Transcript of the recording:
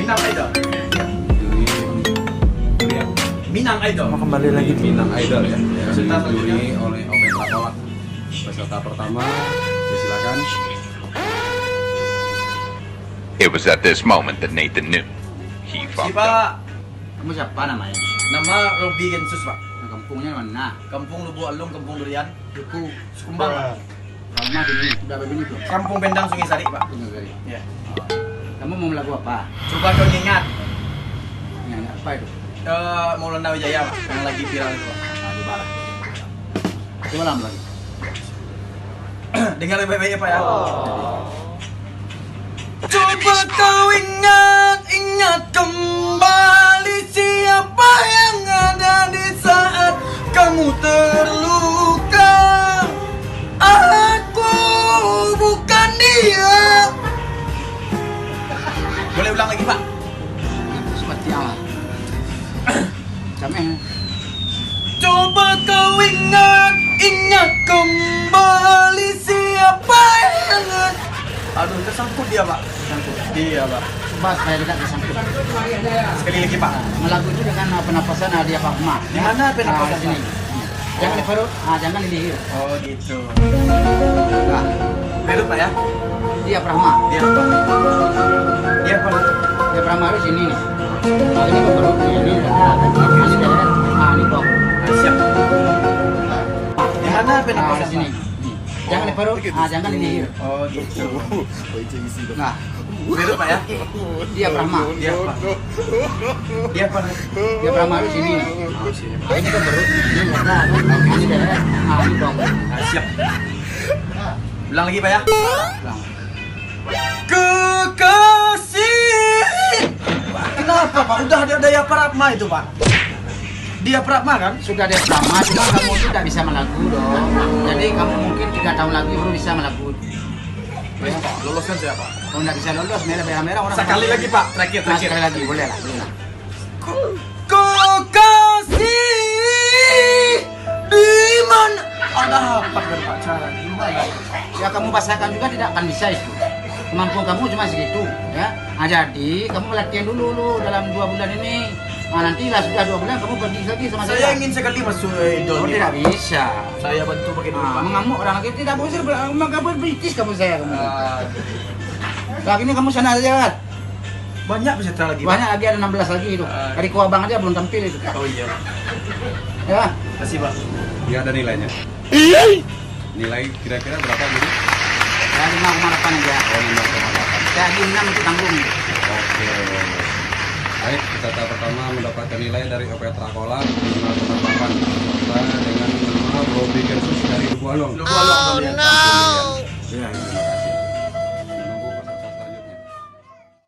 Minang Idol. Minang Idol. Mau kembali lagi di Minang Idol ya. Peserta Dijuri oleh Open Trakolak. Peserta pertama, silakan. It was at this moment that Nathan knew he fucked up. Siapa? Kamu siapa namanya? Nama Robi Gensus, Pak. Nah, kampungnya mana? Kampung Lubu Alung, Kampung Durian, Suku Sukumbang, Pak. Lama ini udah begini tuh. Kampung Bendang Sungai Sari, Pak. Tunggu kali. Ya. Kamu mau lagu apa? Coba kau ingat Nyanyi apa itu? Maulana Wijaya, Pak, yang lagi viral itu, Pak. Nah, di barat. Coba lama lagi. Dengar baik-baik ya, Pak ya. Coba kau ingat kembali siapa yang ada di saat kamu terluka. Aku bukan dia. Boleh ulang lagi, Pak? Seperti apa? Kami Coba kau ingat kembali siapa yang ada. Aduh, tersangkut dia, Pak. Tersangkut. Iya, Pak. coba supaya tidak tersangkut. Sekali lagi, Pak. Melagu itu dengan penapasan dia Pak Ma. Di mana penapasan, Nah, di sini. Jangan di perut, jangan di leher. Oh, gitu. Nah, Perut, Pak ya? dia Brahma. Dia apa? Dia apa? Dia Brahma itu sini nih. Nah, ini ke perut, ini ini leher. Nah, ini dok. Siap. Di mana Nah, penapasan, di sini. Pak? Jangan di perut, jangan di leher. Oh, gitu. Nah, Perut, Pak ya? dia Brahma. Dia apa? Dia apa? Dia Brahma itu sini nih. Oh, sini. Nah, ini ke perut, ini leher. Ini leher. Nah, ini dok. Siap. Ulang lagi, Pak ya? Ulang. Kekasih. Pak, kenapa, Pak? Udah ada daya Prapma itu, Pak. Dia Prapma kan? Sudah ada Brahma, cuma kamu tidak bisa melagu dong. Jadi kamu mungkin 3 tahun lagi baru bisa melagu. Ya, Pak. Loloskan saya, Pak. Kalau nggak bisa lolos, merah-merah orang. Sekali lagi, Pak. Terakhir, Nah, terakhir. sekali lagi, boleh lah. Boleh lah. Kekasih di mana? Ada apa dengan Pak cara gimana? Ya kamu pasrahkan juga tidak akan bisa itu. Kemampuan kamu cuma segitu, ya. Nah, jadi kamu latihan dulu dalam 2 bulan ini. Nah, nanti lah sudah 2 bulan kamu pergi lagi sama saya. Saya ingin sekali masuk idol. Oh, tidak bisa. Saya bantu pakai dulu, Nah, Pak. mengamuk orang lagi tidak boleh mengamuk British kamu saya kamu. Ah, Lagi ini kamu sana aja kan. banyak peserta lagi, Pak. Banyak lagi ada 16 lagi itu. Dari Kuabang aja belum tampil itu. Oh iya. Ya. Kasih, Pak. Ya ada nilainya. Nilai kira-kira berapa guru? Ya 5,8 aja. Oh 5,8. Ya di 6 itu tanggung. Oke. Baik, peserta pertama mendapatkan nilai dari OP Trakolak 5,8 serta dengan nama Robi Gensus dari Lubu Alung. Lu kalau Kampung Durian. Iya, iya.